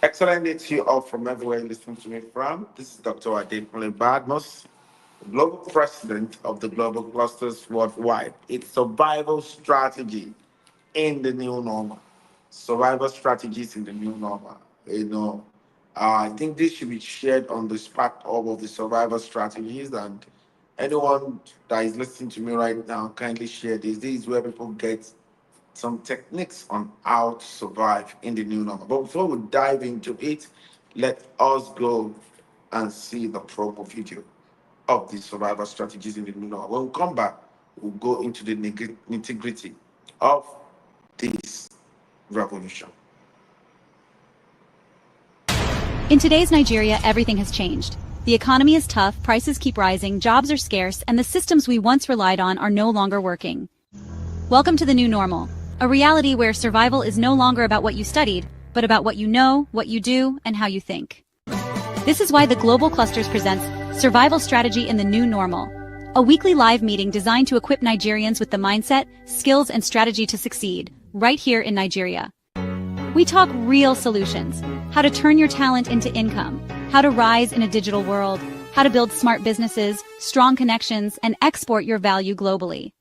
Excellent day to you all from everywhere you listen to me from. This is Dr. Adekunle Badmos, Global President of the Global Clusters Worldwide. It's survival strategy in the new normal. Survival strategies in the new normal. I think this should be shared on the spark of the survival strategies, and anyone that is listening to me right now, kindly share this. This is where people get some techniques on how to survive in the new normal. But before we dive into it, let us go and see the promo video of the survival strategies in the new normal. When we come back, we'll go into the nitty-gritty of this revolution. In today's Nigeria, everything has changed. The economy is tough, prices keep rising, jobs are scarce, and the systems we once relied on are no longer working. Welcome to the new normal, a reality where survival is no longer about what you studied, but about what you know, what you do, and how you think. This is why the Global Clusters presents Survival Strategy in the New Normal, a weekly live meeting designed to equip Nigerians with the mindset, skills, and strategy to succeed, right here in Nigeria. We talk real solutions, how to turn your talent into income, how to rise in a digital world, how to build smart businesses, strong connections, and export your value globally.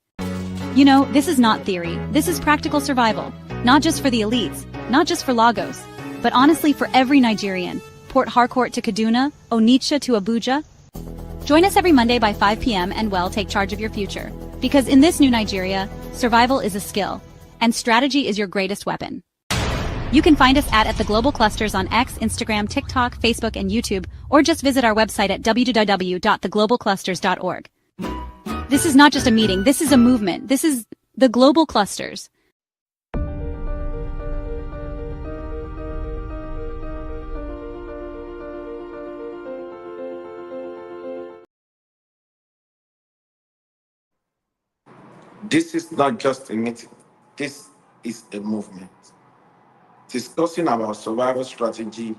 You know, this is not theory, this is practical survival, not just for the elites, not just for Lagos, but honestly for every Nigerian, Port Harcourt to Kaduna, Onitsha to Abuja. Join us every Monday by 5 p.m. and take charge of your future. Because in this new Nigeria, survival is a skill, and strategy is your greatest weapon. You can find us at the Global Clusters on X, Instagram, TikTok, Facebook, and YouTube, or just visit our website at www.theglobalclusters.org. This is not just a meeting, this is a movement. This is the Global Clusters. This is not just a meeting, this is a movement. Discussing about survival strategy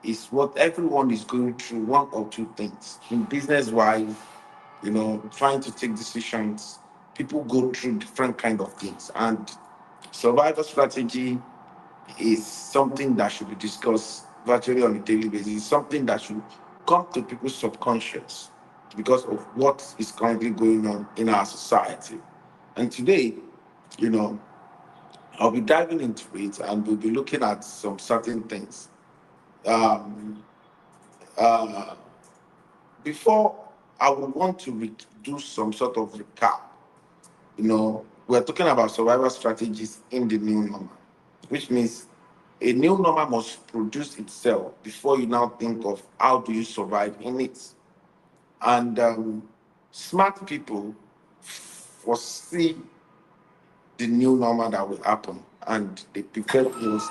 is what everyone is going through, one or two things. In business wise, trying to take decisions, people go through different kind of things. And survival strategy is something that should be discussed virtually on a daily basis. It's something that should come to people's subconscious because of what is currently going on in our society. And today, you know, I'll be diving into it and we'll be looking at some certain things. Um, uh, Before I would want to do some sort of recap. We're talking about survival strategies in the new normal, which means a new normal must produce itself before you now think of how do you survive in it. And smart people foresee the new normal that will happen, and they prepare towards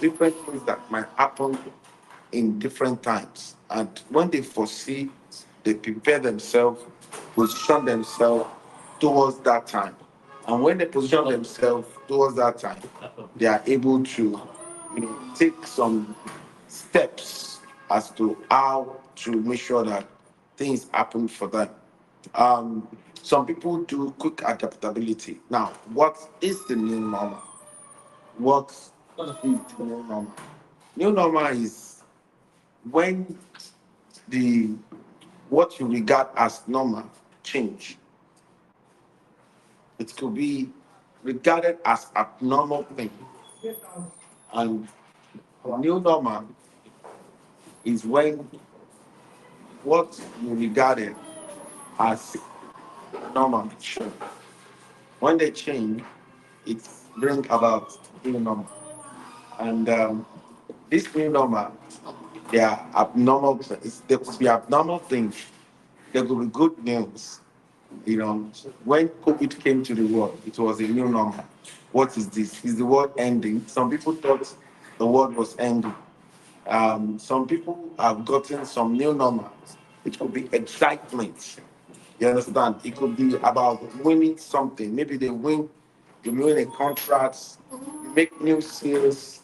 different things that might happen in different times. And when they foresee, they prepare themselves, position themselves towards that time. And when they position themselves towards that time, they are able to, take some steps as to how to make sure that things happen for them. Um, some people do quick adaptability. Now, what is the new normal? What is the new normal? New normal is when the what you regard as normal change. It could be regarded as abnormal thing. And new normal is when what you regarded as normal change. When they change, it bring about new normal. And this new normal, they are abnormal. There could be abnormal things. There could be good news. When COVID came to the world, it was a new normal. What is this? Is the world ending? Some people thought the world was ending. Some people have gotten some new normals. It could be excitement. You understand? It could be about winning something. Maybe you win a contract, you make new sales.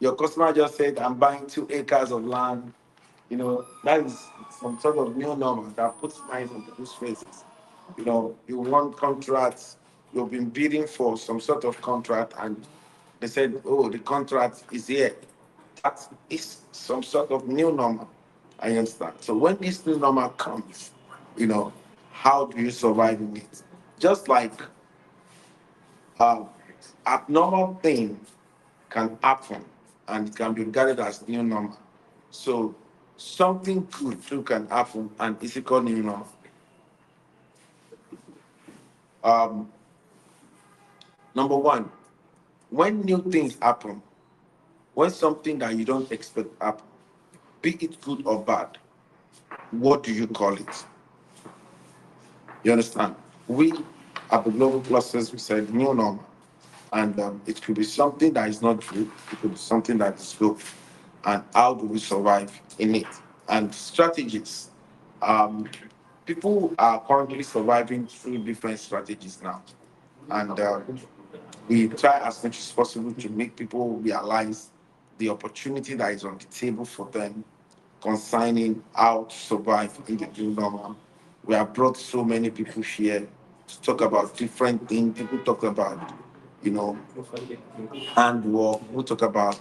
Your customer just said, I'm buying 2 acres of land. That is some sort of new normal that puts smiles on people's faces. You want contracts, you've been bidding for some sort of contract, and They said, oh, the contract is here. That is some sort of new normal. I understand. So when this new normal comes, you know, how do you survive in it? Just like um, abnormal thing can happen and it can be regarded as new normal. So something good too can happen and it's called new normal. Um, Number one, when new things happen, when something that you don't expect happen, be it good or bad, what do you call it? You understand? We at the global clusters, we said new normal. And it could be something that is not good, it could be something that is good. And how do we survive in it? And strategies. Um, People are currently surviving through different strategies now. And we try as much as possible to make people realize the opportunity that is on the table for them concerning how to survive in the new normal. We have brought so many people here to talk about different things. People talk about, you know, handwork. We talk about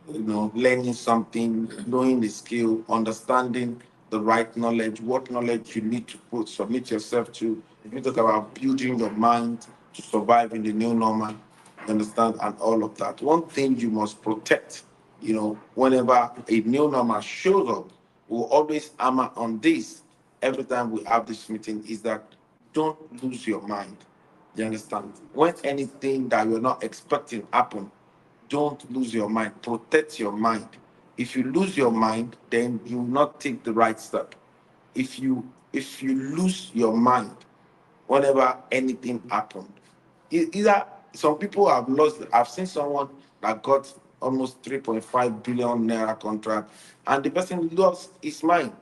learning something, knowing the skill, understanding the right knowledge, what knowledge you need to submit yourself to. If you talk about building your mind to survive in the new normal, you understand, and all of that. One thing you must protect, whenever a new normal shows up, we'll always hammer on this every time we have this meeting is that don't lose your mind. You understand? When anything that you're not expecting happen, don't lose your mind. Protect your mind. If you lose your mind, then you will not take the right step. If you lose your mind whenever anything happened, either some people have lost. I've seen someone that got almost 3.5 billion naira contract, and the person lost his mind.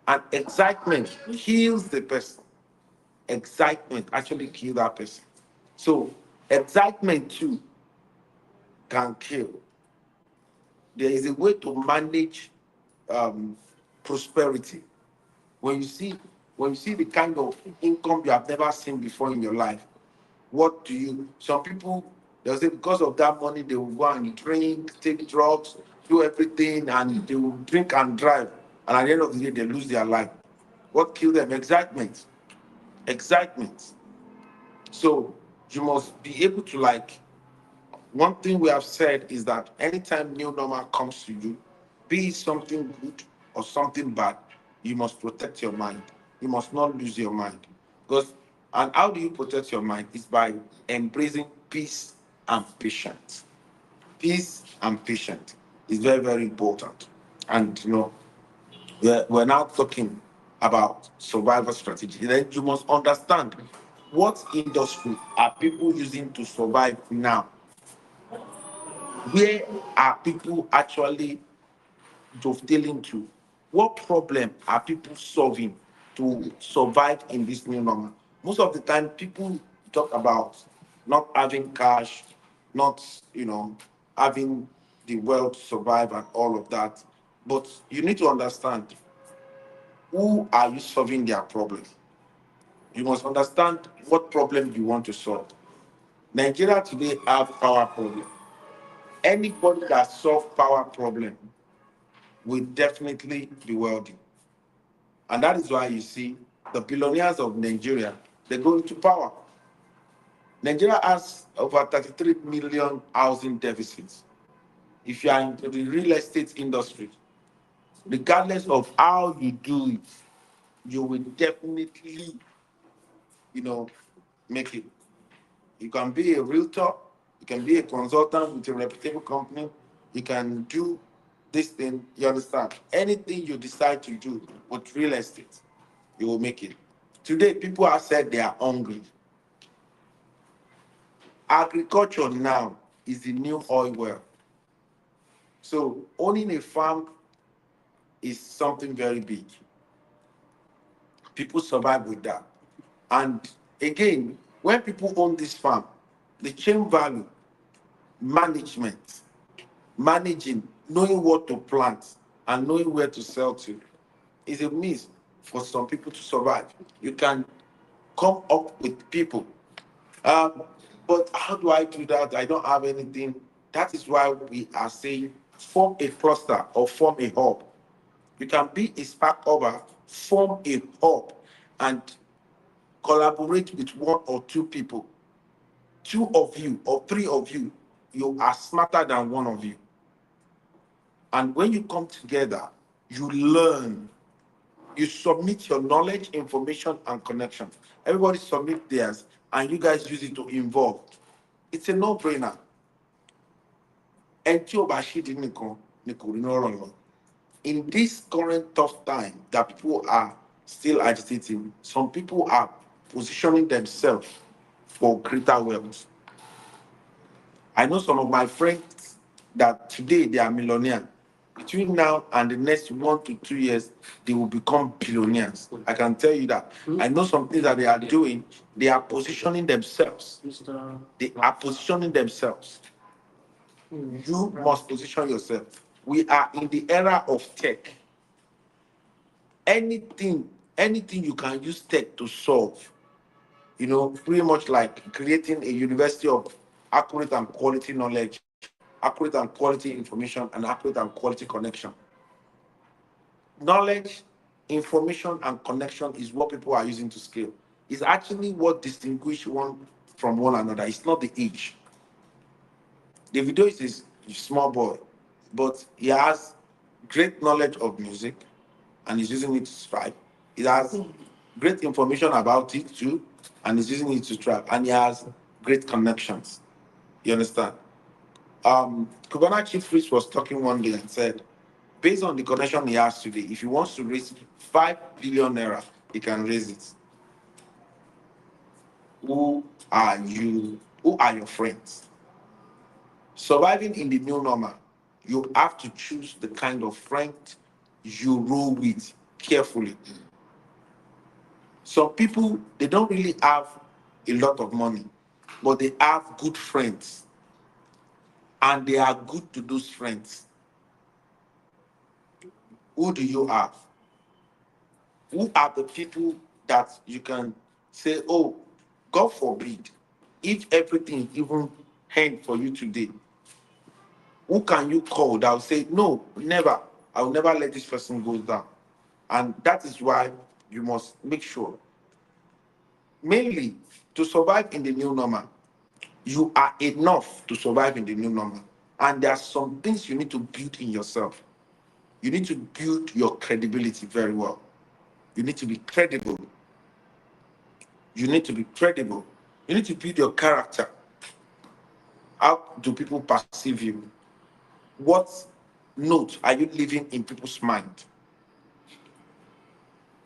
And excitement kills the person. Excitement actually kills that person. So excitement too can kill. There is a way to manage um, prosperity. When you see when you see the kind of income you have never seen before in your life, what do you? Some people they'll say because of that money they will go and drink, take drugs, do everything, and they will drink and drive, and at the end of the day they lose their life. What killed them? Excitement. Excitement. So you must be able to one thing we have said is that anytime new normal comes to you, be it something good or something bad, you must protect your mind. You must not lose your mind. Because and how do you protect your mind? Is by embracing peace and patience. Peace and patience is very, very important. And we're now talking about survival strategy. Then you must understand what industry are people using to survive now. Where are people actually dovetailing to? What problem are people solving to survive in this new normal? Most of the time, people talk about not having cash, not having the wealth to survive and all of that. But you need to understand who are you solving their problem. You must understand what problem you want to solve. Nigeria today have power problem. Anybody that solve power problem will definitely be wealthy. And that is why you see the billionaires of Nigeria, they go into power. Nigeria has over 33 million housing deficits. If you are into the real estate industry, regardless of how you do it, you will definitely, you know, make it. You can be a realtor, you can be a consultant with a reputable company, you can do this thing, you understand? Anything you decide to do with real estate, you will make it. Today, people have said they are hungry. Agriculture now is the new oil well. So owning a farm is something very big. People survive with that. And again, when people own this farm, the chain value, management, managing, knowing what to plant and knowing where to sell to is a means for some people to survive. You can come up with people. Um, But how do I do that? I don't have anything. That is why we are saying form a cluster or form a hub. You can be a spark hubber, form a hub, and collaborate with one or two people. Two of you or three of you, you are smarter than one of you. And when you come together, you learn. You submit your knowledge, information, and connection. Everybody submit theirs, and you guys use it to involve. It's a no-brainer. And tí o bá ṣe dín nìkan ni kò ní ọ̀rọ̀ lọ. In this current tough time that people are still agitating, some people are positioning themselves for greater wealth. I know some of my friends that today they are millionaires. Between now and the next 1 to 2 years, they will become billionaires. I can tell you that. I know some things that they are doing. They are positioning themselves. They are positioning themselves. You must position yourself. We are in the era of tech. Anything you can use tech to solve, pretty much like creating a university of accurate and quality knowledge, accurate and quality information, and accurate and quality connection. Knowledge, information, and connection is what people are using to scale. It's actually what distinguishes one from one another. It's not the age. Davido is a small boy, but he has great knowledge of music and he's using it to strive. He has great information about it too, and he's using it to strive. And he has great connections. You understand? Cubana Chief Priest was talking one day and said, based on the connection he has today, if he wants to raise 5 billion naira, he can raise it. Who are you? Who are your friends? Surviving in the new normal, you have to choose the kind of friend you roll with carefully. Some people, they don't really have a lot of money, but they have good friends, and they are good to those friends. Who do you have? Who are the people that you can say, oh, God forbid, if everything even end for you today, who can you call that will say, no, never, I will never let this person go down? And that is why you must make sure, mainly to survive in the new normal, you are enough to survive in the new normal. And there are some things you need to build in yourself. You need to build your credibility very well. You need to be credible. You need to be credible. You need to build your character. How do people perceive you? What note are you leaving in people's mind?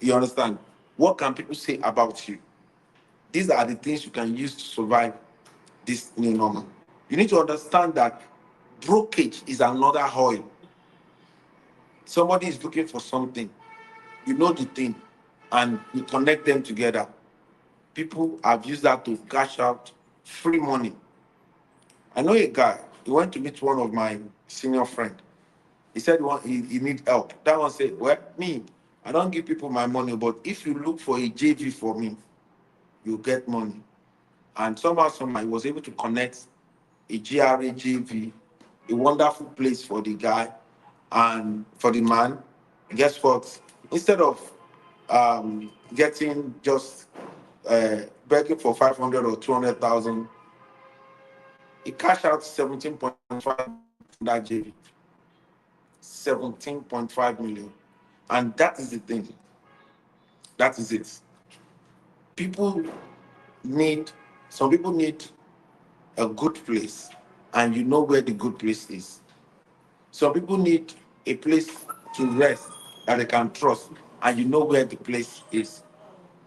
You understand? What can people say about you? These are the things you can use to survive this new normal. You need to understand that brokerage is another oil. Somebody is looking for something, you know the thing, and you connect them together. People have used that to cash out free money. I know a guy, he went to meet one of my senior friend. He said he need help. That one said, well, me, I don't give people my money, but if you look for a JV for me, you get money. And somehow, he was able to connect a GRA JV, a wonderful place for the guy and for the man. Guess what? Instead of getting just begging for 500 or 200,000, he cashed out 17.5 from that JV. 17.5 million. And that is the thing. That is it. People need, some people need a good place, and you know where the good place is. Some people need a place to rest that they can trust, and you know where the place is.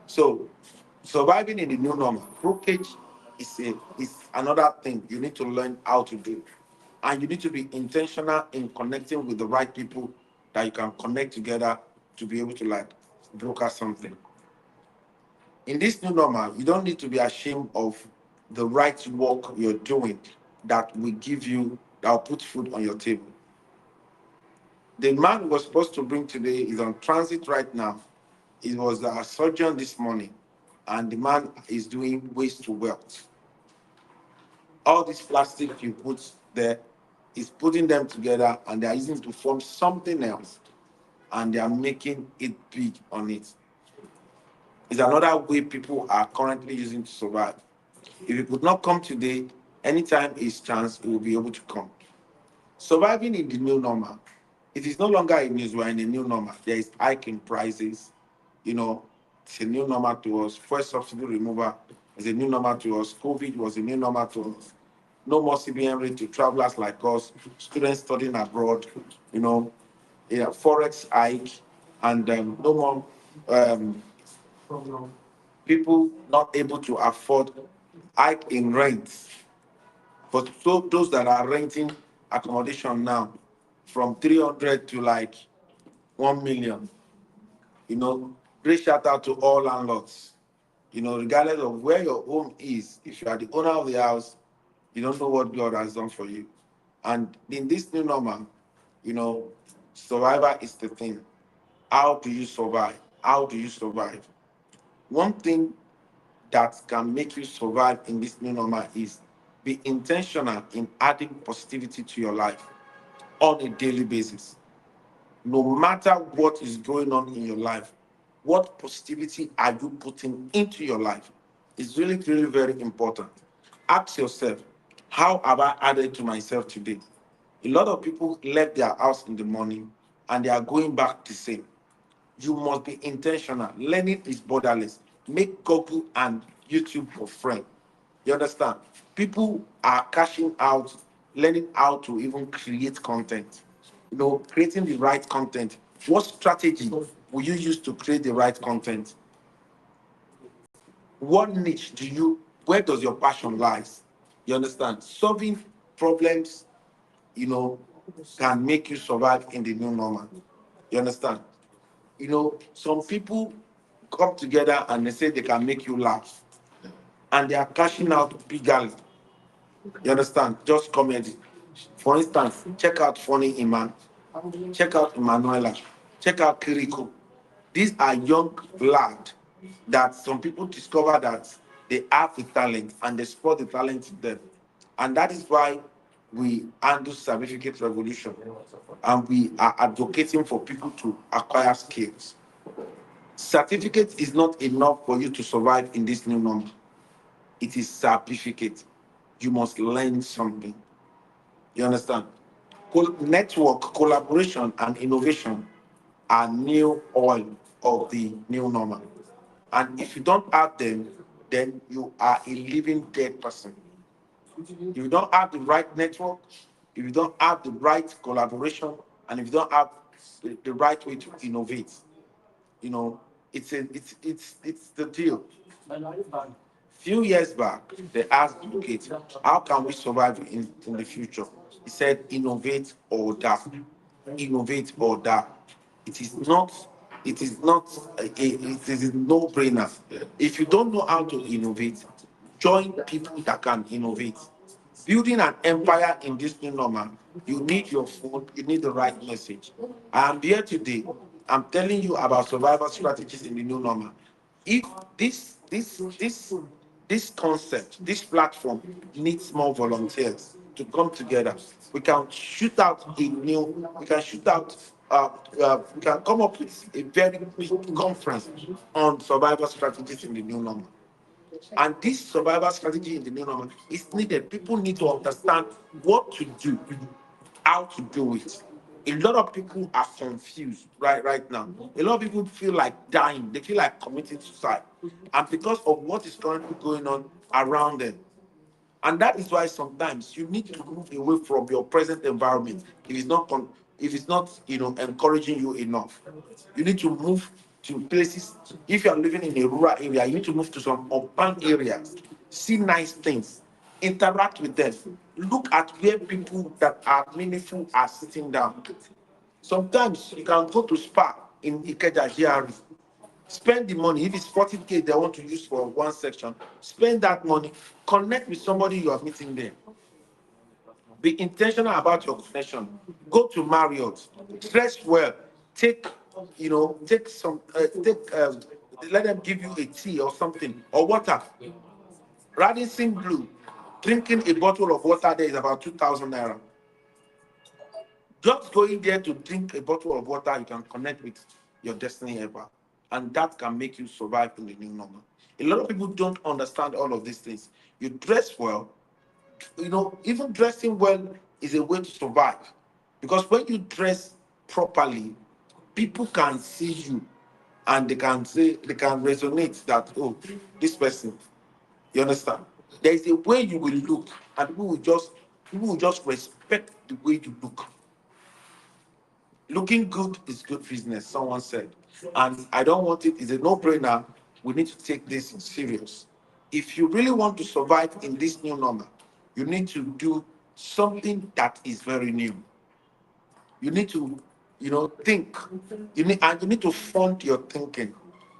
So, surviving in the new normal, brokerage is another thing you need to learn how to do, and you need to be intentional in connecting with the right people that you can connect together to be able to like broker something. In this new normal, you don't need to be ashamed of the right work you're doing that will give you, that will put food on your table. The man who was supposed to bring today is on transit right now. It was a surgeon this morning, and the man is doing waste to wealth. All this plastic you put there is putting them together and they are using to form something else and they are making it big on it. It's another way people are currently using to survive. If it could not come today, anytime is chance, it will be able to come. Surviving in the new normal. It is no longer a news, we're in a new normal. There is hike in prices. You know, it's a new normal to us. First subsidy removal is a new normal to us. COVID was a new normal to us. No more CBN rate to travelers like us, students studying abroad, you know, forex hike, and no more um, people not able to afford hike in rent. But so those that are renting accommodation now from 300 to like 1 million, you know, great shout out to all landlords. You know, regardless of where your home is, if you are the owner of the house, you don't know what God has done for you. And in this new normal, you know, survivor is the thing. How do you survive? How do you survive? One thing that can make you survive in this new normal is be intentional in adding positivity to your life on a daily basis. No matter what is going on in your life, what positivity are you putting into your life? It's really, really very important. Ask yourself, how have I added to myself today? A lot of people left their house in the morning and they are going back the same. You must be intentional. Learning is borderless. Make Google and YouTube your friend. You understand? People are cashing out, learning how to even create content. You know, creating the right content. What strategy will you use to create the right content? What niche do you, where does your passion lies? You understand? Solving problems, you know, can make you survive in the new normal. You understand? You know, some people come together and they say they can make you laugh, and they are cashing out bigly. You understand? Just comedy. For instance, check out Funny Iman, check out Emanuela, check out Kiriko. These are young blood that some people discover that they have the talent and they spot the talent in them. And that is why we handle certificate revolution and we are advocating for people to acquire skills. Certificate is not enough for you to survive in this new normal. It is certificate. You must learn something. You understand? Network, collaboration, and innovation are new oil of the new normal. And if you don't have them, then you are a living dead person. If you don't have the right network, if you don't have the right collaboration, and if you don't have the right way to innovate, you know, it's the deal. Few years back, they asked Bill Gates, how can we survive in the future? He said, innovate or die. Innovate or die. It is not, it is a no-brainer. If you don't know how to innovate, join people that can innovate. Building an empire in this new normal, you need your phone, you need the right message. I am here today. I'm telling you about survival strategies in the new normal. If this concept, this platform needs more volunteers to come together, we can shoot out a new, we can shoot out, we can come up with a very big conference on survival strategies in the new normal. And this survival strategy in the new normal is needed. People need to understand what to do, how to do it. A lot of people are confused right now. A lot of people feel like dying. They feel like committing suicide. And because of what is currently going on around them. And that is why sometimes you need to move away from your present environment if it's not if it's not encouraging you enough. You need to move to places. If you are living in a rural area, you need to move to some urban areas, see nice things, interact with them, look at where people that are meaningful are sitting down. Sometimes you can go to spa in Ikeja GRE. Spend the money. If it's 40K they want to use for one section, spend that money. Connect with somebody you are meeting there. Be intentional about your connection. Go to Marriott, dress well, take, take some, let them give you a tea or something or water. Radisson Blue. Drinking a bottle of water there is about 2,000 naira. Just going there to drink a bottle of water, you can connect with your destiny helper. And that can make you survive in the new normal. A lot of people don't understand all of these things. You dress well, even dressing well is a way to survive. Because when you dress properly, people can see you and they can resonate that, oh, this person, you understand? There is a way you will look, and people will just respect the way you look. Looking good is good business, someone said. And I don't want it, it's a no-brainer. We need to take this serious. If you really want to survive in this new normal, you need to do something that is very new. You need to, think. You need to fund your thinking.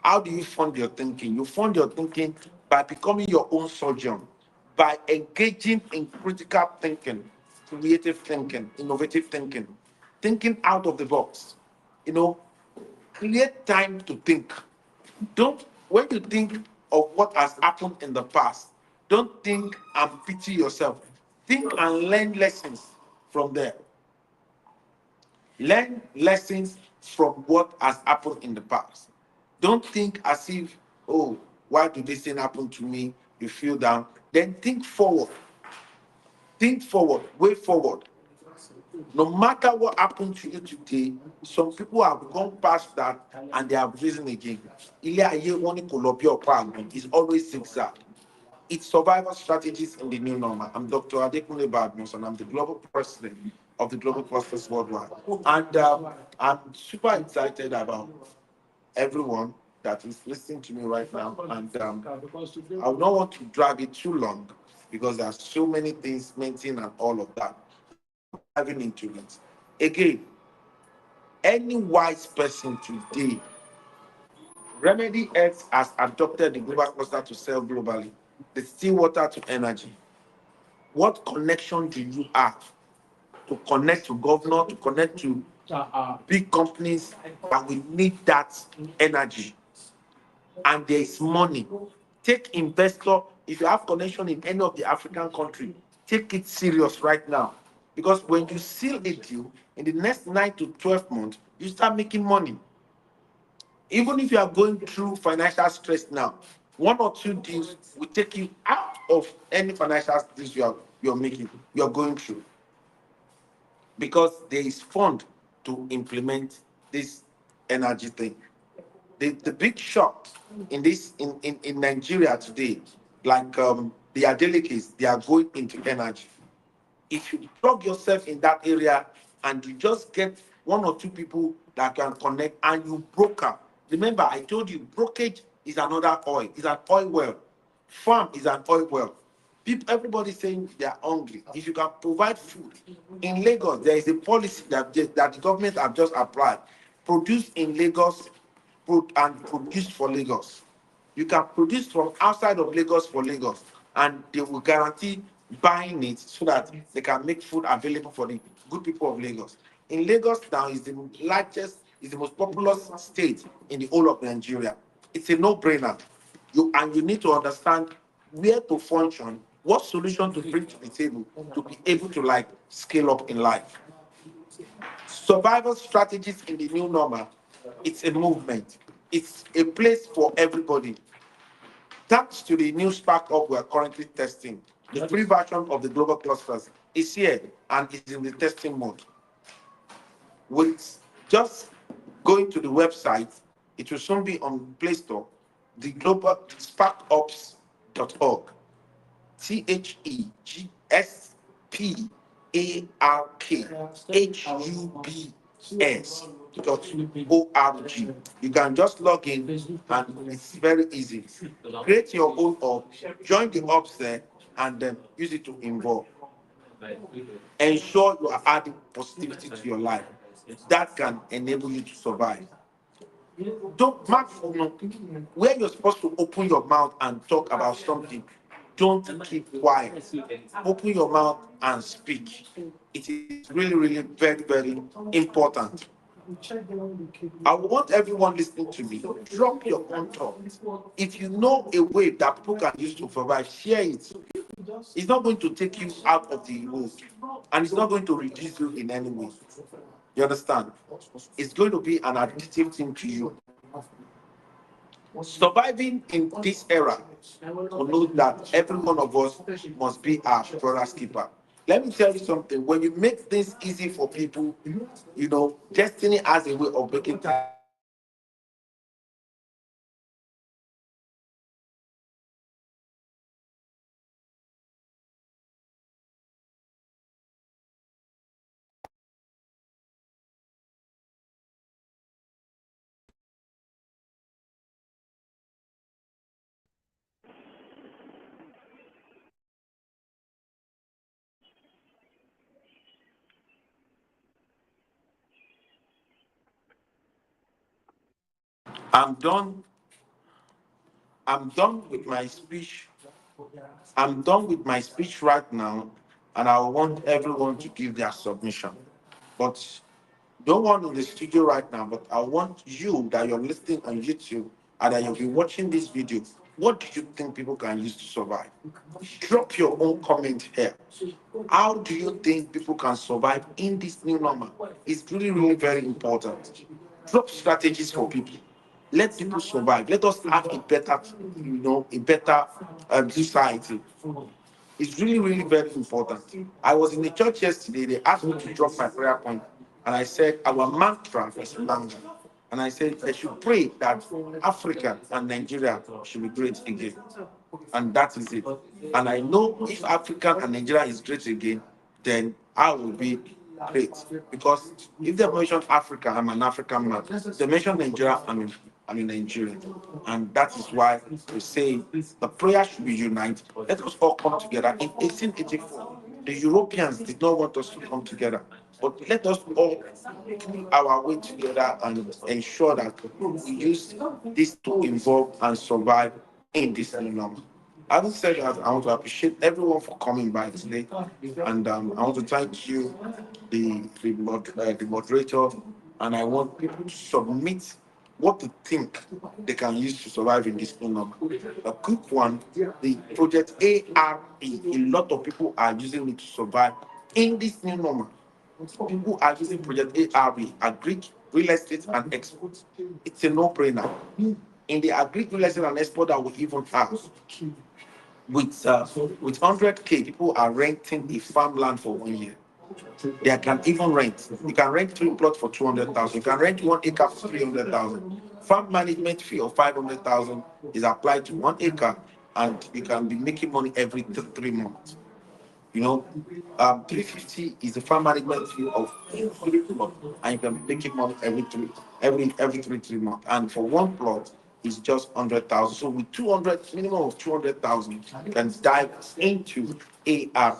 How do you fund your thinking? You fund your thinking by becoming your own surgeon, by engaging in critical thinking, creative thinking, innovative thinking, thinking out of the box. You know, create time to think. Don't When you think of what has happened in the past, don't think and pity yourself. Think and learn lessons from there. Learn lessons from what has happened in the past. Don't think as if, oh, why did this thing happen to me? You feel down. Then think forward. Think forward. Way forward. No matter what happened to you today, some people have gone past that and they have risen again. Ilé ayé wọn ní kò lọ bí ọ̀pá àgbọn is always zigzag. It's survival strategies in the new normal. I'm Dr. Adekunle Badmus, and I'm the global president of the Global Clusters Worldwide. And I'm super excited about everyone that is listening to me right now. And I would not want to drag it too long because there are so many things mentioned and all of that. So I'll be diving into it. Again, any wise person today, Remedy X has adopted the global cluster to sell globally, the still water to energy. What connection do you have to connect to governor, to connect to big companies that will need that energy? And there is money. Take investor. If you have connection in any of the African country, take it serious right now. Because when you seal a deal in the next 9 to 12 months, you start making money. Even if you are going through financial stress now, one or two deals will take you out of any financial stress you're going through, because there is fund to implement this energy thing. The big shock in this in Nigeria today, like the Adelikis, they are going into energy. If you plug yourself in that area and you just get one or two people that can connect and you broker. Remember, I told you brokerage is another oil, is an oil well. Farm is an oil well. People, everybody saying they are hungry. If you can provide food in Lagos, there is a policy that the government have just applied. Produce in Lagos, and produced for Lagos. You can produce from outside of Lagos for Lagos, and they will guarantee buying it so that they can make food available for the good people of Lagos. In Lagos now is the largest, is the most populous state in the whole of Nigeria. It's a no-brainer. You need to understand where to function, what solution to bring to the table to be able to like scale up in life. Survival strategies in the new normal. It's a movement. It's a place for everybody. Thanks to the new Spark Up we are currently testing, the free version of the global clusters is here and is in the testing mode. With just going to the website, it will soon be on Play Store, the global sparkups.org. THESPARKHUBS.org. You can just log in and it's very easy. Create your own up, join the ops there, and then use it to involve. Ensure you are adding positivity to your life. That can enable you to survive. Don't mark for where you're supposed to open your mouth and talk about something. Don't keep quiet. Open your mouth and speak. It is really, really very, very important. I want everyone listening to me, drop your own thoughts. If you know a way that people can use to survive, share it. It's not going to take you out of the road, and it's not going to reduce you in any way. You understand? It's going to be an additive thing to you. Surviving in this era will know that every one of us must be our brother's keeper. Let me tell you something. When you make things easy for people, destiny has a way of making things I'm done. I'm done with my speech. I'm done with my speech right now, and I want everyone to give their submission. But no one in the studio right now, but I want you that you're listening on YouTube and that you'll be watching this video. What do you think people can use to survive? Drop your own comment here. How do you think people can survive in this new normal? It's really, really very important. Drop strategies for people. Let people survive. Let us have a better, a better society. It's really, really very important. I was in the church yesterday. They asked me to drop my prayer point, and I said our mantra is longer. And I said I should pray that Africa and Nigeria should be great again, and that is it. And I know if Africa and Nigeria is great again, then I will be great. Because if they mention Africa, I'm an African man. They mention Nigeria, I'm a Nigerian. And that is why we say the prayer should be united. Let us all come together. In 1884, the Europeans did not want us to come together. But let us all pull our way together and ensure that we use this to evolve and survive in this new normal. Having said that, I want to appreciate everyone for coming by today, and I want to thank you, the moderator, and I want people to submit what they think they can use to survive in this new normal. A quick one: the project ARE. A lot of people are using it to survive in this new normal. People are using project ARE, agri, real estate, and export. It's a no-brainer. In the agri, real estate, and export that we even have, with 100K, people are renting a farmland for 1 year. They can even rent. You can rent 3 plots for 200,000. You can rent 1 acre for 300,000. Farm management fee of 500,000 is applied to 1 acre, and you can be making money every 3 months. 350 is the farm management fee of 3 plots, and you can be making money every 3 months. And for 1 plot, it's just 100,000. So with 200, minimum of 200,000, you can dive into AR.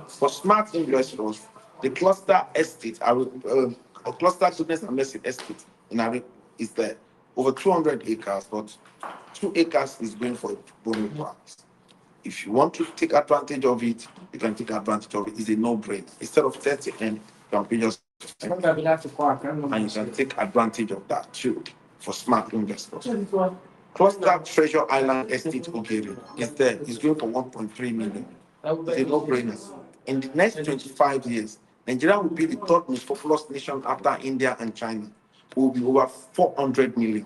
For smart investors, the cluster estate, a cluster goodness and mercy estate in Ari is there. Over 200 acres, but 2 acres is going for a bonus price. If you want to take advantage of it, you can take advantage of it. It's a no-brainer. Instead of 30M, you can pay just 10. And you can take advantage of that too for smart investors. Cluster Treasure Island Estate Ogere is there. It's going for 1.3 million. It's a no-brainer. In the next 25 years, Nigeria will be the third most populous nation after India and China. We will be over 400 million.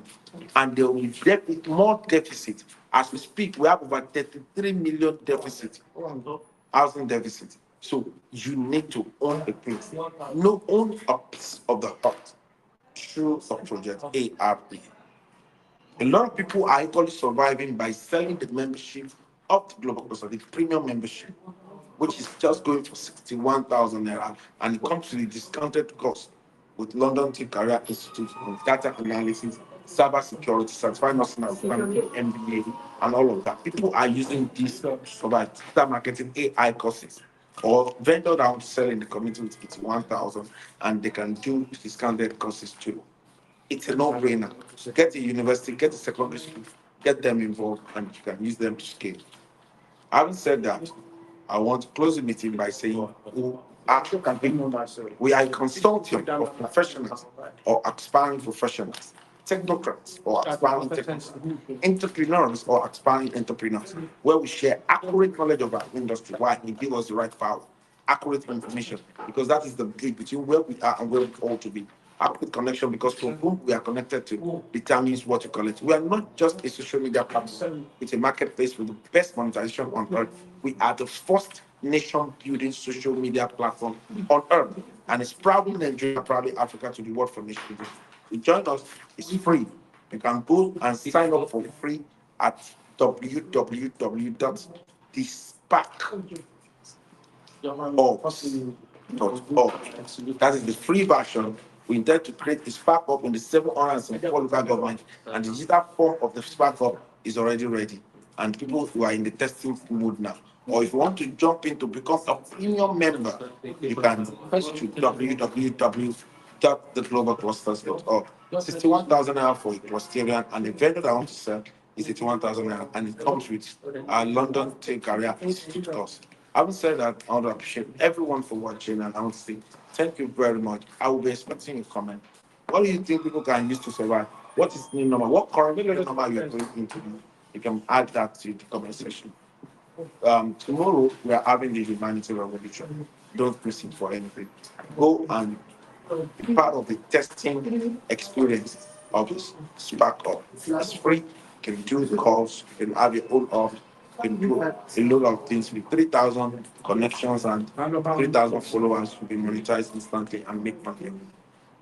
And there will be more deficit. As we speak, we have over 33 million deficit, housing deficit. So you need to own a place. No, own a piece of the heart through a project ARE. A lot of people are actually surviving by selling the membership of the Global Cluster, the premium membership, which is just going for 61,000 naira, and it comes to the discounted cost with London Tech Career Institute on data analysis, cyber security, certified nursing assistant, MBA, and all of that. People are using this to provide digital marketing AI courses, or vendor that want to sell in the community with 81,000, and they can do discounted courses too. It's a no-brainer. Get a university, get a secondary school, get them involved, and you can use them to scale. Having said that, I want to close the meeting by saying we are a consortium of professionals or aspiring professionals technocrats or aspiring technocrats, entrepreneurs or aspiring entrepreneurs, where we share accurate knowledge of our industry, why we give us the right power, accurate information, because that is the bridge between where we are and where we ought to be. Accurate connection, because from whom we are connected to determines what you collect. We are not just a social media platform, it's a marketplace with the best monetization on earth. We are the first nation building social media platform on earth, and it's proudly Nigeria, proudly Africa to the world for nation building. To join us is free. You can go and sign up for free at www.thespark.org. That is the free version. We intend to create the Spark Up in the 774 local government, and the digital form of the Spark Up is already ready. And people who are in the testing mode now. Or if you want to jump in to become a premium member, you can first to www.theglobalclusters.org. 61,000 naira for a clusterian, and the vendor that I want to sell is 81,000 naira, and it comes with our London Tech Career Institute course. Having said that, I want to appreciate everyone for watching, and I want to say thank you very much. I will be expecting a comment. What do you think people can use to survive? What is the new number? What current number you're going into? You can add that to the comment section. Tomorrow we are having the humanity revolution. Don't miss it for anything. Go and be part of the testing experience of this Spark Up. It's free. You can do the calls. You can have your own off. You can do a lot of things with 3,000 connections and 3,000 followers. You can monetize instantly and make money.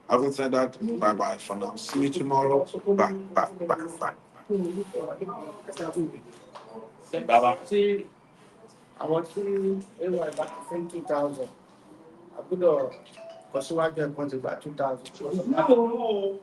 Having said that, bye bye for now. See you tomorrow. Bye bye bye bye. Bye bye. See, I want to back 20,000. I put a because I get about 2,000. No.